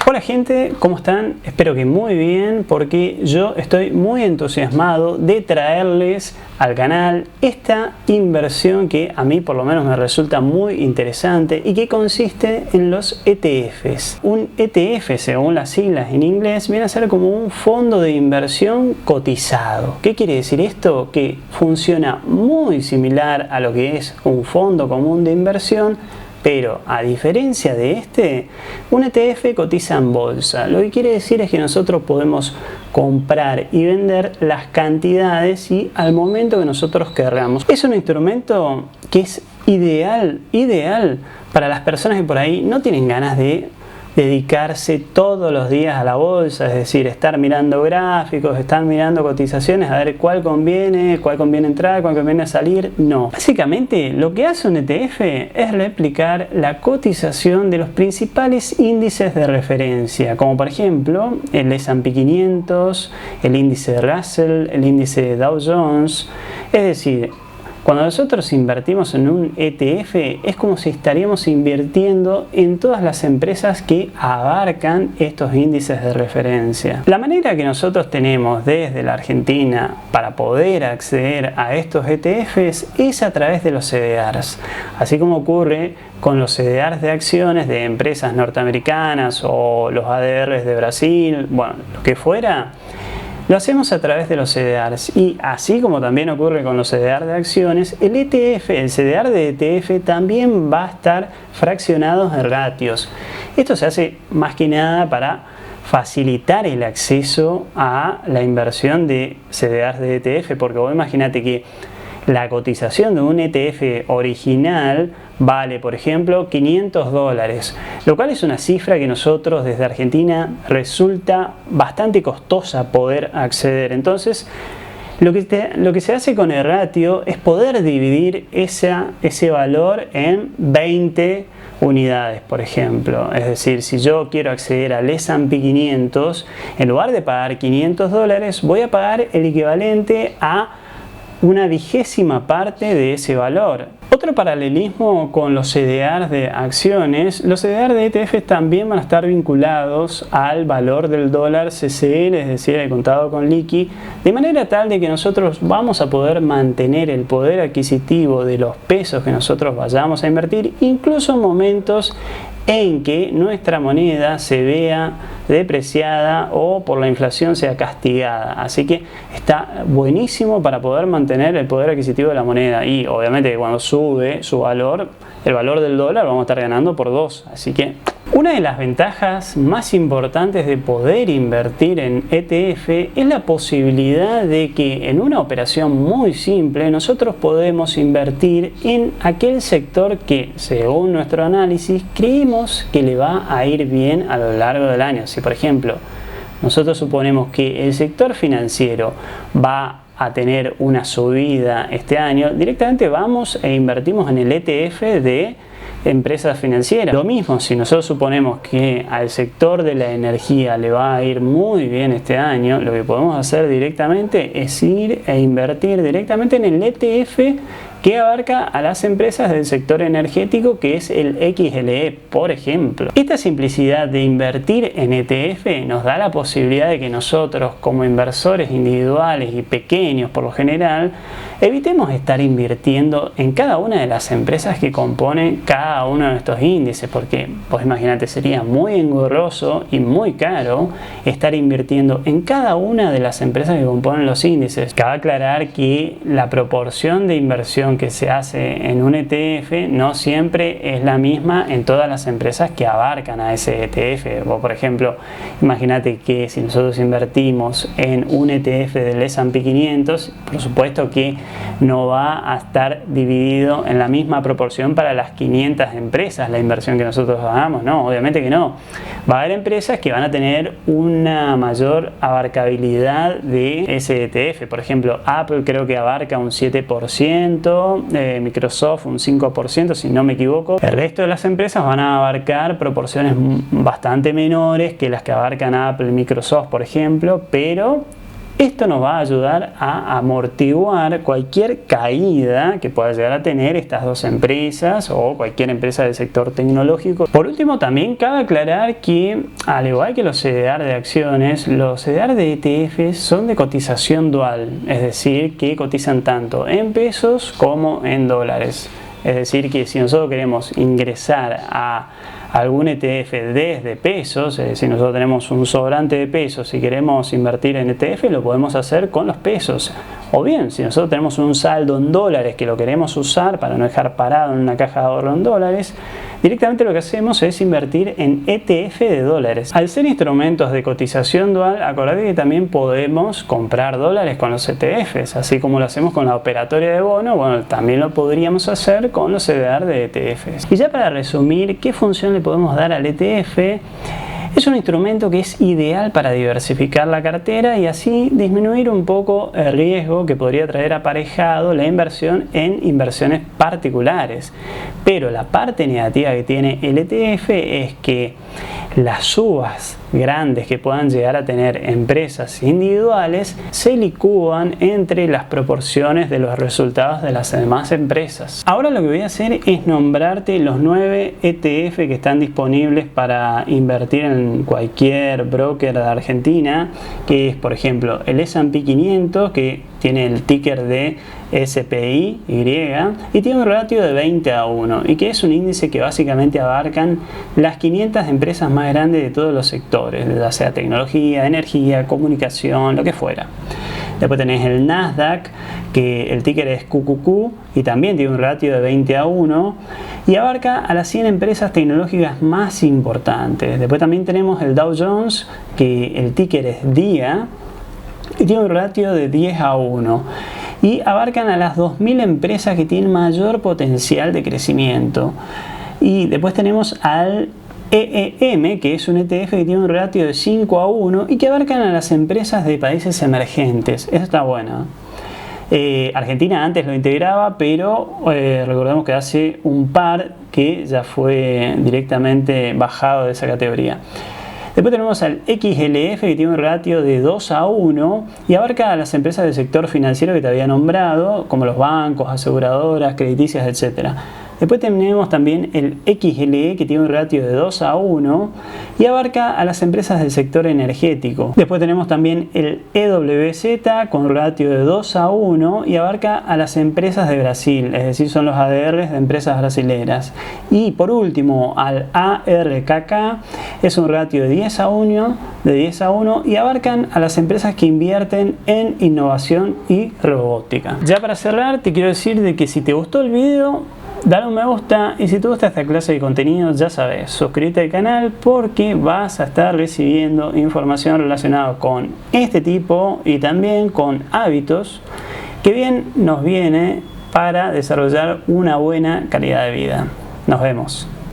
Hola gente, ¿cómo están? Espero que muy bien, porque yo estoy muy entusiasmado de traerles al canal esta inversión que a mí por lo menos me resulta muy interesante y que consiste en los ETFs. Un ETF, según las siglas en inglés, viene a ser como un fondo de inversión cotizado. ¿Qué quiere decir esto? Que funciona muy similar a lo que es un fondo común de inversión, pero a diferencia de este, un ETF cotiza en bolsa. Lo que quiere decir es que nosotros podemos comprar y vender las cantidades y al momento que nosotros queramos. Es un instrumento que es ideal para las personas que por ahí no tienen ganas de dedicarse todos los días a la bolsa, es decir, estar mirando gráficos, estar mirando cotizaciones, a ver cuál conviene entrar, cuál conviene salir. No. Básicamente lo que hace un ETF es replicar la cotización de los principales índices de referencia, como por ejemplo el S&P 500, el índice de Russell, el índice de Dow Jones. Es decir, cuando nosotros invertimos en un ETF es como si estaríamos invirtiendo en todas las empresas que abarcan estos índices de referencia. La manera que nosotros tenemos desde la Argentina para poder acceder a estos ETFs es a través de los CDRs, así como ocurre con los CDRs de acciones de empresas norteamericanas o los ADRs de Brasil, bueno, lo que fuera. Lo hacemos a través de los CDRs y así como también ocurre con los CDR de acciones, el CDR de ETF también va a estar fraccionado en ratios. Esto se hace más que nada para facilitar el acceso a la inversión de CDRs de ETF, porque vos imagínate que la cotización de un ETF original vale, por ejemplo, $500, lo cual es una cifra que nosotros desde Argentina resulta bastante costosa poder acceder. Entonces, lo que se hace con el ratio es poder dividir ese valor en 20 unidades, por ejemplo. Es decir, si yo quiero acceder al S&P 500, en lugar de pagar $500, voy a pagar el equivalente a una 20ª parte de ese valor. Otro paralelismo con los CDRs de acciones, los CDR de ETF también van a estar vinculados al valor del dólar CCL, es decir, el contado con liqui, de manera tal de que nosotros vamos a poder mantener el poder adquisitivo de los pesos que nosotros vayamos a invertir, incluso en momentos en que nuestra moneda se vea depreciada o por la inflación sea castigada. Así que está buenísimo para poder mantener el poder adquisitivo de la moneda, y obviamente cuando sube su valor, el valor del dólar, vamos a estar ganando por 2. Así que una de las ventajas más importantes de poder invertir en ETF es la posibilidad de que en una operación muy simple nosotros podemos invertir en aquel sector que, según nuestro análisis, creemos que le va a ir bien a lo largo del año. Si por ejemplo nosotros suponemos que el sector financiero va a tener una subida este año, directamente vamos e invertimos en el ETF de empresas financieras. Lo mismo, si nosotros suponemos que al sector de la energía le va a ir muy bien este año, lo que podemos hacer directamente es ir e invertir directamente en el ETF que abarca a las empresas del sector energético, que es el XLE, por ejemplo. Esta simplicidad de invertir en ETF nos da la posibilidad de que nosotros, como inversores individuales y pequeños por lo general, evitemos estar invirtiendo en cada una de las empresas que componen cada uno de estos índices, porque pues imagínate, sería muy engorroso y muy caro estar invirtiendo en cada una de las empresas que componen los índices. Cabe aclarar que la proporción de inversión que se hace en un ETF no siempre es la misma en todas las empresas que abarcan a ese ETF. O por ejemplo, imagínate que si nosotros invertimos en un ETF del S&P 500, por supuesto que no va a estar dividido en la misma proporción para las 500 empresas la inversión que nosotros hagamos, no, obviamente que no. Va a haber empresas que van a tener una mayor abarcabilidad de ese ETF. Por ejemplo, Apple creo que abarca un 7%, Microsoft un 5%, si no me equivoco. El resto de las empresas van a abarcar proporciones bastante menores que las que abarcan Apple y Microsoft, por ejemplo, pero Esto nos va a ayudar a amortiguar cualquier caída que pueda llegar a tener estas dos empresas o cualquier empresa del sector tecnológico. Por último, también cabe aclarar que, al igual que los CDR de acciones, los CDR de ETFs son de cotización dual, es decir, que cotizan tanto en pesos como en dólares. Es decir, que si nosotros queremos ingresar a algún ETF desde pesos, es decir, nosotros tenemos un sobrante de pesos y queremos invertir en ETF, lo podemos hacer con los pesos. O bien, si nosotros tenemos un saldo en dólares que lo queremos usar para no dejar parado en una caja de ahorro en dólares, directamente lo que hacemos es invertir en ETF de dólares. Al ser instrumentos de cotización dual, acordate que también podemos comprar dólares con los ETFs, así como lo hacemos con la operatoria de bono, bueno, también lo podríamos hacer con los CDR de ETFs. Y ya para resumir, ¿qué función le podemos dar al ETF? Es un instrumento que es ideal para diversificar la cartera y así disminuir un poco el riesgo que podría traer aparejado la inversión en inversiones particulares. Pero la parte negativa que tiene el ETF es que las subas grandes que puedan llegar a tener empresas individuales se licúan entre las proporciones de los resultados de las demás empresas. Ahora lo que voy a hacer es nombrarte los 9 ETF que están disponibles para invertir en cualquier broker de Argentina, que es, por ejemplo, el S&P 500, que tiene el ticker de SPY y tiene un ratio de 20:1 y que es un índice que básicamente abarcan las 500 empresas más grandes de todos los sectores, ya sea tecnología, energía, comunicación, lo que fuera. Después tenés el Nasdaq, que el ticker es QQQ y también tiene un ratio de 20:1 y abarca a las 100 empresas tecnológicas más importantes. Después también tenemos el Dow Jones, que el ticker es DIA y tiene un ratio de 10:1 y abarcan a las 2000 empresas que tienen mayor potencial de crecimiento. Y después tenemos al EEM, que es un ETF que tiene un ratio de 5:1 y que abarcan a las empresas de países emergentes. Eso está bueno. Argentina antes lo integraba, pero recordemos que hace un par que ya fue directamente bajado de esa categoría. Después tenemos al XLF, que tiene un ratio de 2:1 y abarca a las empresas del sector financiero que te había nombrado, como los bancos, aseguradoras, crediticias, etc. Después tenemos también el XLE, que tiene un ratio de 2:1 y abarca a las empresas del sector energético. Después tenemos también el EWZ con un ratio de 2:1 y abarca a las empresas de Brasil, es decir, son los ADRs de empresas brasileras. Y por último, al ARKK, es un ratio de 10:1 y abarcan a las empresas que invierten en innovación y robótica. Ya para cerrar, te quiero decir de que si te gustó el video, dale un me gusta y si te gusta esta clase de contenido, ya sabes, suscríbete al canal porque vas a estar recibiendo información relacionada con este tipo y también con hábitos que bien nos viene para desarrollar una buena calidad de vida. Nos vemos.